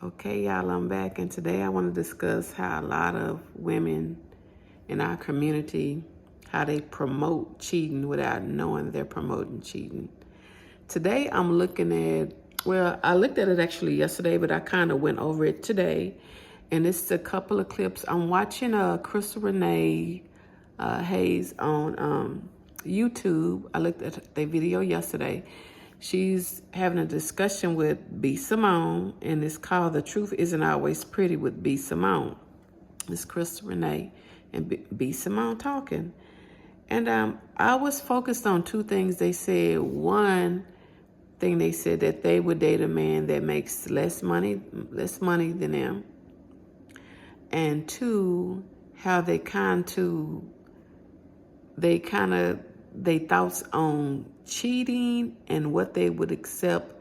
Okay, y'all, I'm back, and today I want to discuss how a lot of women in our community, how they promote cheating without knowing they're promoting cheating. Today I'm looking at, well, I looked at it actually yesterday, but I kind of went over it today, and it's a couple of clips. I'm watching Crystal Renee Hayes on YouTube. I looked at their video yesterday. She's having a discussion with BSimone, and it's called "The Truth Isn't Always Pretty" with BSimone. It's Crystal Renee and BSimone talking. And I was focused on two things they said. One thing they said that they would date a man that makes less money than them. And two, how they thoughts on cheating and what they would accept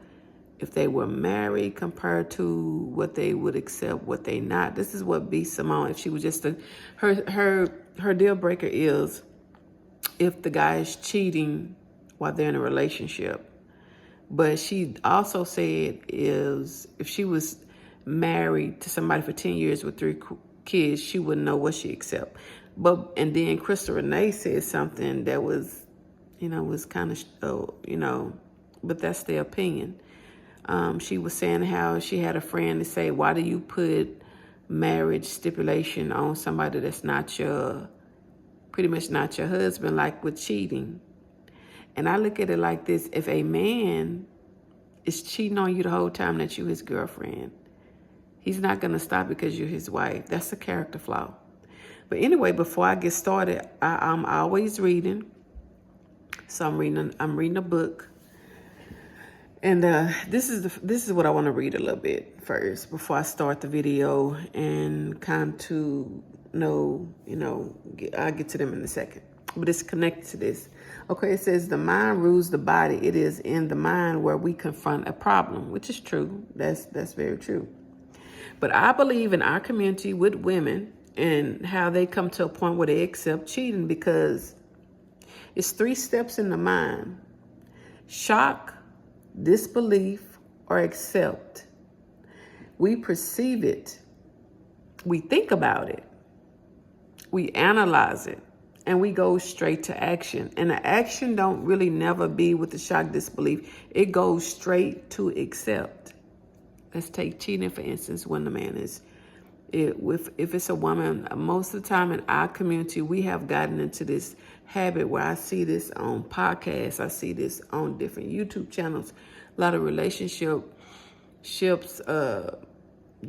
if they were married compared to what they would accept what they not. This is what BSimone, if she was just her deal breaker is if the guy is cheating while they're in a relationship. But she also said is if she was married to somebody for 10 years with 3 kids, she wouldn't know what she accept. And then Crystal Renee said something that was, was kind of, but that's their opinion. She was saying how she had a friend to say, why do you put marriage stipulation on somebody that's pretty much not your husband, like with cheating? And I look at it like this: if a man is cheating on you the whole time that you his girlfriend, he's not going to stop because you're his wife. That's a character flaw. But anyway, before I get started, I'm always reading. So I'm reading a book. And this is what I want to read a little bit first before I start the video, and kind of to know, I'll get to them in a second. But it's connected to this. Okay, it says the mind rules the body. It is in the mind where we confront a problem, which is true. That's very true. But I believe in our community with women and how they come to a point where they accept cheating, because it's 3 steps in the mind: shock, disbelief, or accept. We perceive it, we think about it, we analyze it, and we go straight to action. And the action don't really never be with the shock, disbelief. It goes straight to accept. Let's take cheating, for instance, when the man is, if it's a woman, most of the time in our community, we have gotten into this habit where I see this on podcasts, I see this on different YouTube channels, a lot of relationships,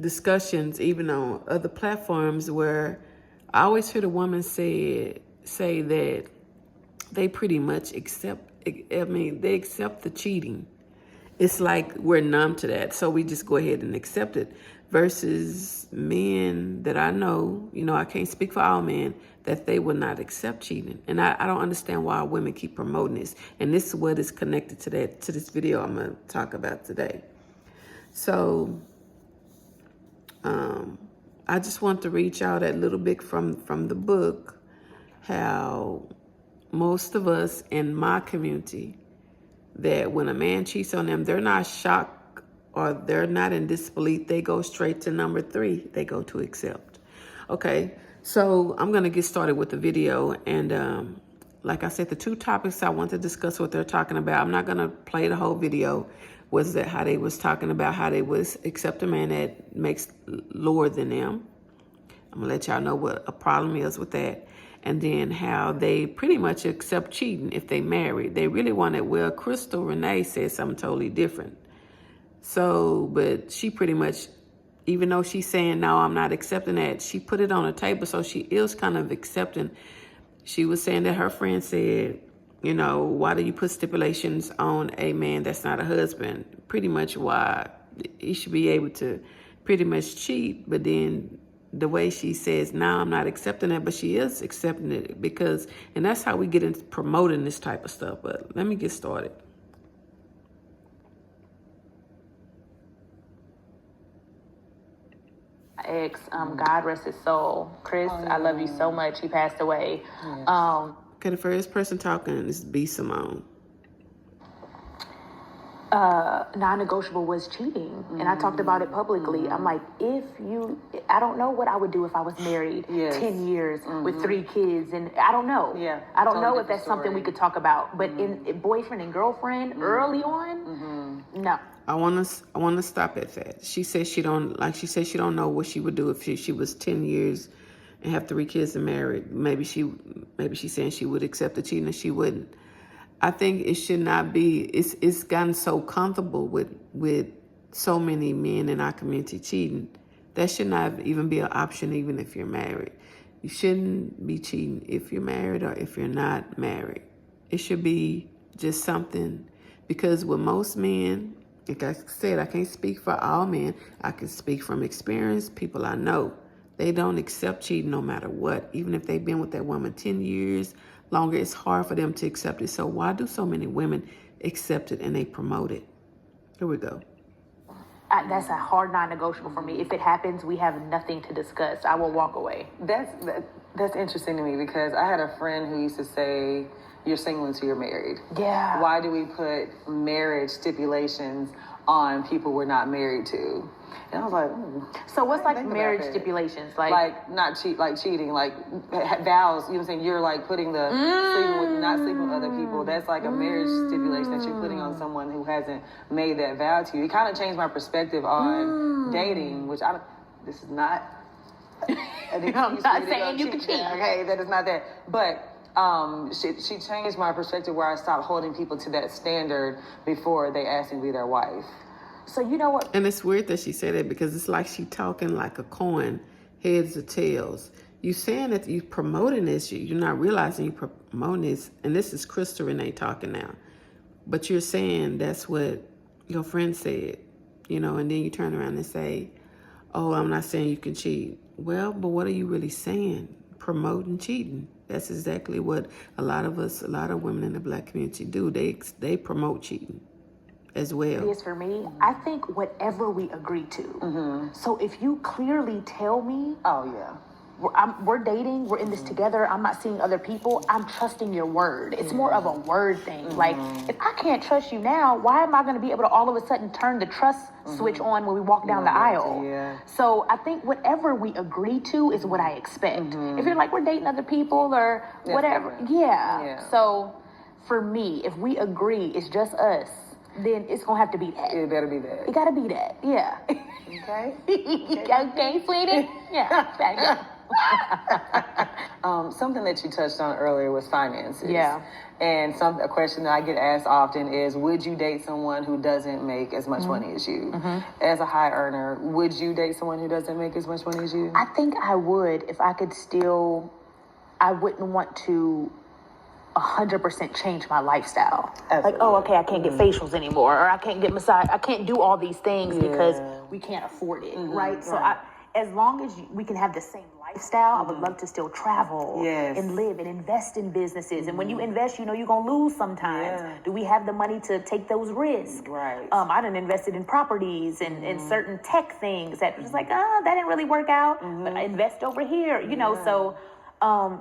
discussions, even on other platforms, where I always hear the woman say that they pretty much accept the cheating. It's like we're numb to that, so we just go ahead and accept it. Versus men that I know, I can't speak for all men, that they will not accept cheating. And I don't understand why women keep promoting this. And this is what is connected to this video I'm going to talk about today. So I just want to reach out a little bit from the book, how most of us in my community, that when a man cheats on them, they're not shocked or they're not in disbelief. They go straight to number 3. They go to accept. Okay, so I'm going to get started with the video. And like I said, the 2 topics I want to discuss what they're talking about. I'm not going to play the whole video. Was that how they was talking about how they was accept a man that makes lower than them? I'm going to let y'all know what a problem is with that. And then how they pretty much accept cheating if they married. They really want it. Well, Crystal Renee said something totally different. So, but she pretty much, even though she's saying, no, I'm not accepting that, she put it on the table, so she is kind of accepting. She was saying that her friend said, why do you put stipulations on a man that's not a husband? Pretty much why he should be able to pretty much cheat. But then the way she says, no, I'm not accepting that, but she is accepting it because, and that's how we get into promoting this type of stuff. But let me get started. Ex, God rest his soul. Chris, I love you so much. He passed away. Yes. Okay, the first person talking is BSimone. non-negotiable was cheating. And I talked about it publicly. I'm like, I don't know what I would do if I was married 10 years with 3 kids. And I don't know. Yeah. I don't know if that's something we could talk about. But in boyfriend and girlfriend early on, no. I want to stop at that. She said she don't know what she would do if she was 10 years and have 3 kids and married. Maybe she's saying she would accept the cheating and she wouldn't. I think it should not be. It's gotten so comfortable with so many men in our community cheating. That should not even be an option, even if you're married. You shouldn't be cheating if you're married or if you're not married. It should be just something, because with most men, like I said, I can't speak for all men. I can speak from experience. People I know, they don't accept cheating no matter what. Even if they've been with that woman 10 years longer, it's hard for them to accept it. So why do so many women accept it and they promote it? Here we go. That's a hard non-negotiable for me. If it happens, we have nothing to discuss. I will walk away. That's interesting to me, because I had a friend who used to say, you're single until you're married. Yeah. Why do we put marriage stipulations on people we're not married to? And I was like, so what's like marriage stipulations? Like not cheating, like vows, you know what I'm saying? You're like putting the not sleeping with other people. That's like a marriage stipulation that you're putting on someone who hasn't made that vow to you. It kind of changed my perspective on dating, which this is not I'm not saying you can cheat. Okay, that is not that. But she changed my perspective, where I stopped holding people to that standard before they asked me to be their wife. So you know what? And it's weird that she said it, because it's like she talking like a coin, heads or tails. You saying that you promoting this, you're not realizing you promoting this, and this is Crystal Renee talking now. But you're saying that's what your friend said, and then you turn around and say, oh, I'm not saying you can cheat. Well, but what are you really saying? Promoting cheating. That's exactly what a lot of women in the Black community do. They promote cheating as well. It is for me. I think whatever we agree to. So if you clearly tell me, oh yeah, we're dating, we're in this together, I'm not seeing other people, I'm trusting your word. It's more of a word thing. Like, if I can't trust you now, why am I going to be able to all of a sudden turn the trust switch on when we walk down the aisle? Yeah. So I think whatever we agree to is what I expect. If you're like, we're dating other people or whatever, So for me, if we agree it's just us, then it's going to have to be that. It better be that. It got to be that, yeah. Okay. Okay, sweetie? Yeah. Something that you touched on earlier was finances. Yeah. And a question that I get asked often is, would you date someone who doesn't make as much money as you? As a high earner, would you date someone who doesn't make as much money as you? I think I would, if I could I wouldn't want to 100% change my lifestyle. Absolutely. Like, oh, okay, I can't get facials anymore, or I can't get massage. I can't do all these things because we can't afford it, right? So as long as we can have the same lifestyle, I would love to still travel and live and invest in businesses. And when you invest, you're going to lose sometimes. Do we have the money to take those risks? Right. I done invested in properties and certain tech things that was like, that didn't really work out, but I invest over here, so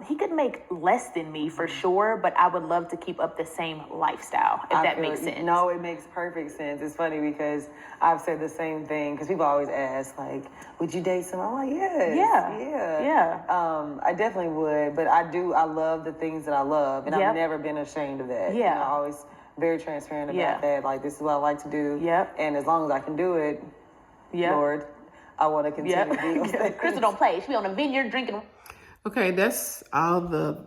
he could make less than me for sure, but I would love to keep up the same lifestyle, if that makes sense. No, it makes perfect sense. It's funny because I've said the same thing, because people always ask, like, would you date someone? I'm like, yes. Yeah. I definitely would, but I love the things that I love, and I've never been ashamed of that. Yeah. I'm always very transparent about that. Like, this is what I like to do. And as long as I can do it, Lord, I want to continue to do it. Crystal don't play. She be on a vineyard drinking. Okay, that's all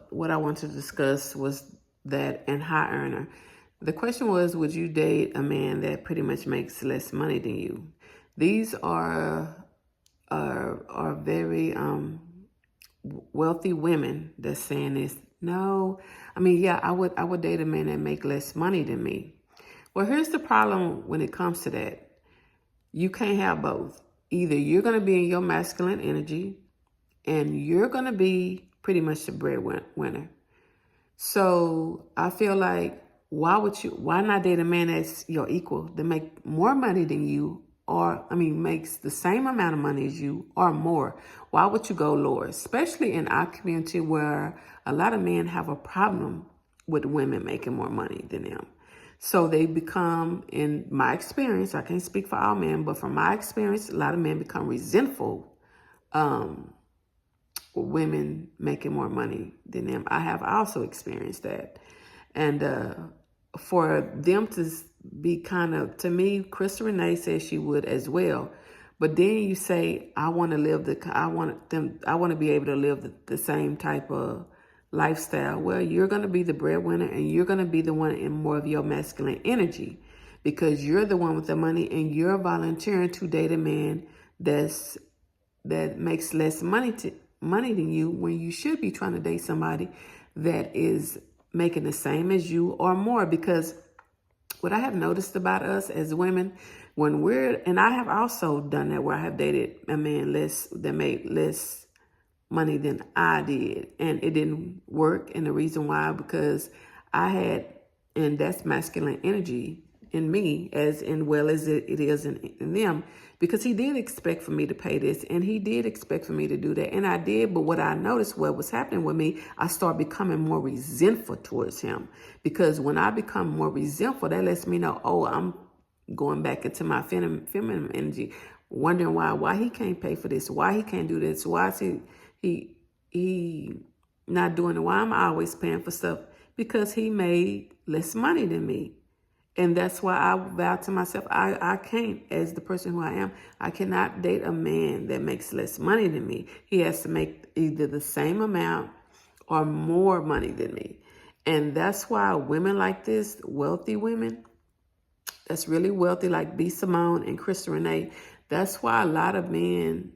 what I want to discuss was that and high earner. The question was, would you date a man that pretty much makes less money than you? These are very wealthy women that's saying this. No, I mean, I would date a man that make less money than me. Well, here's the problem when it comes to that. You can't have both. Either you're going to be in your masculine energy, and you're going to be pretty much the breadwinner. So I feel like, why not date a man that's your equal, that make more money than you, makes the same amount of money as you or more? Why would you go lower? Especially in our community where a lot of men have a problem with women making more money than them. So they become, in my experience, I can't speak for all men, but from my experience, a lot of men become resentful with women making more money than them. I have also experienced that. And for them to be kind of, to me, Crystal Renee says she would as well. But then you say, I want to be able to live the same type of lifestyle. Well, you're going to be the breadwinner, and you're going to be the one in more of your masculine energy, because you're the one with the money, and you're volunteering to date a man that makes less money than you, when you should be trying to date somebody that is making the same as you or more. Because what I have noticed about us as women, and I have also done that, where I have dated a man that made less money than I did, and it didn't work. And the reason why, because and that's masculine energy in me, as well as it is in them, because he did expect for me to pay this, and he did expect for me to do that, and I did. But what I noticed, what was happening with me, I started becoming more resentful towards him, because when I become more resentful, that lets me know, oh, I'm going back into my feminine energy, wondering why he can't pay for this, why he can't do this, why is he not doing it, why am I always paying for stuff? Because he made less money than me. And that's why I vowed to myself, I can't, as the person who I am, I cannot date a man that makes less money than me. He has to make either the same amount or more money than me. And that's why women like this, wealthy women, that's really wealthy, like BSimone and Crystal Renee, that's why a lot of men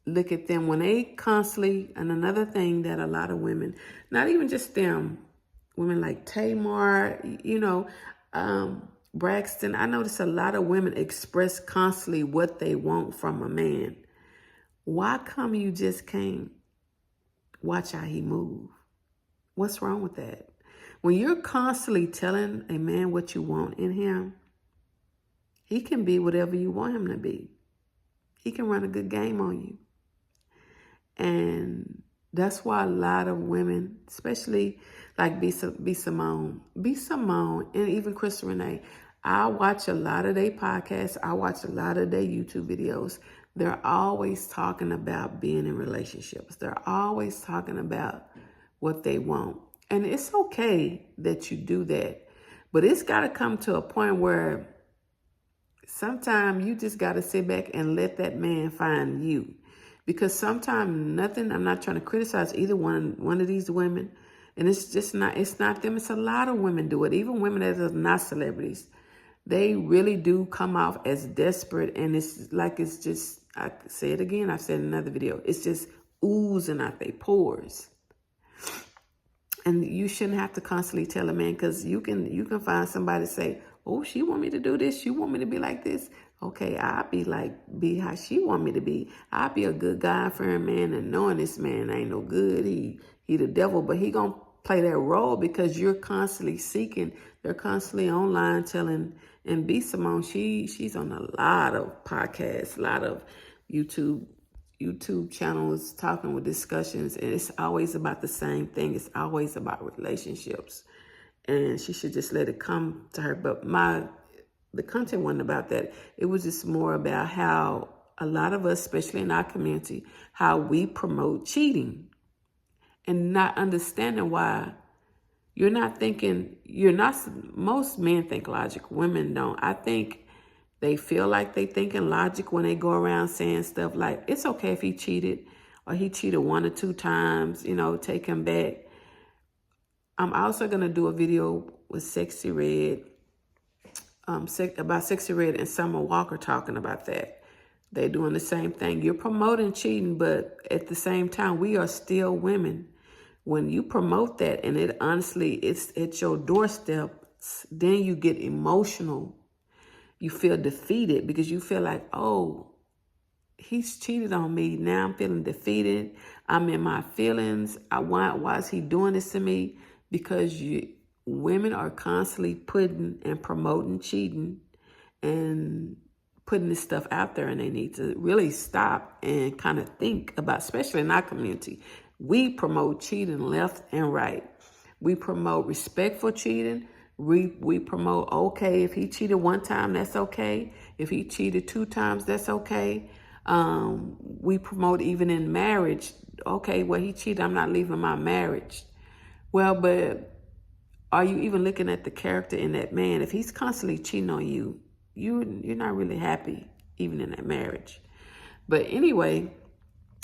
look at them when they constantly, and another thing that a lot of women, not even just them, women like Tamar, Braxton, I notice a lot of women express constantly what they want from a man. Why come you just can't watch how he move? What's wrong with that? When you're constantly telling a man what you want in him, he can be whatever you want him to be. He can run a good game on you. And that's why a lot of women, especially like BSimone, and even Crystal Renee, I watch a lot of their podcasts. I watch a lot of their YouTube videos. They're always talking about being in relationships. They're always talking about what they want. And it's okay that you do that. But it's got to come to a point where sometimes you just got to sit back and let that man find you. Because sometimes I'm not trying to criticize either one of these women. And it's not them. It's a lot of women do it. Even women that are not celebrities. They really do come off as desperate. And it's just, I say it again, I've said in another video, it's just oozing out their pores. And you shouldn't have to constantly tell a man, because you can find somebody say, oh, she want me to do this. She want me to be like this. Okay, I'll be how she want me to be. I'll be a good guy for a man, and knowing this man ain't no good. He the devil, but he gonna play that role because you're constantly seeking. They're constantly online telling. And BSimone, she's on a lot of podcasts, a lot of YouTube channels, talking with discussions, and it's always about the same thing. It's always about relationships, and she should just let it come to her. But the content wasn't about that. It was just more about how a lot of us, especially in our community, how we promote cheating, and not understanding why. Most men think logic, women don't. I think they feel like they thinking logic when they go around saying stuff like, it's okay if he cheated, or he cheated 1 or 2 times, take him back. I'm also going to do a video with Sexy Red, about Sexy Red and Summer Walker talking about that. They're doing the same thing. You're promoting cheating, but at the same time, we are still women. When you promote that, and it's at your doorstep, then you get emotional. You feel defeated because you feel like, oh, he's cheated on me. Now I'm feeling defeated. I'm in my feelings. Why is he doing this to me? Because women are constantly putting and promoting cheating and putting this stuff out there, and they need to really stop and kind of think about, especially in our community. We promote cheating left and right. We promote respectful cheating. We promote, okay, if he cheated one time, that's okay. If he cheated 2 times, that's okay. We promote even in marriage. Okay, well, he cheated, I'm not leaving my marriage. Well, but are you even looking at the character in that man? If he's constantly cheating on you, you're not really happy, even in that marriage. But anyway,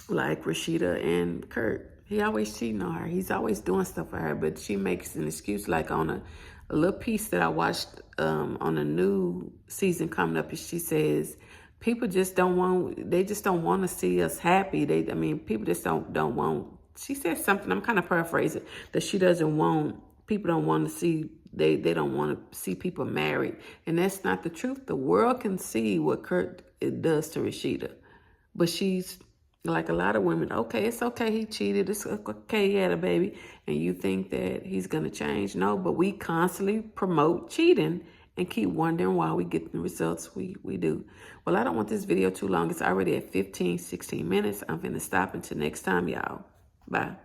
like Rashida and Kurt, he always cheating on her. He's always doing stuff for her, but she makes an excuse. Like on a little piece that I watched on a new season coming up, she says, people just don't want, they just don't want to see us happy. People just don't want, she said something, I'm kind of paraphrasing, that she doesn't want, people don't want to see, they don't want to see people married. And that's not the truth. The world can see what Kurt does to Rashida. But she's like a lot of women, okay, it's okay he cheated, it's okay he had a baby, and you think that he's going to change. No, but we constantly promote cheating and keep wondering why we get the results we do. Well, I don't want this video too long. It's already at 16 minutes. I'm going to stop until next time, y'all. Bye.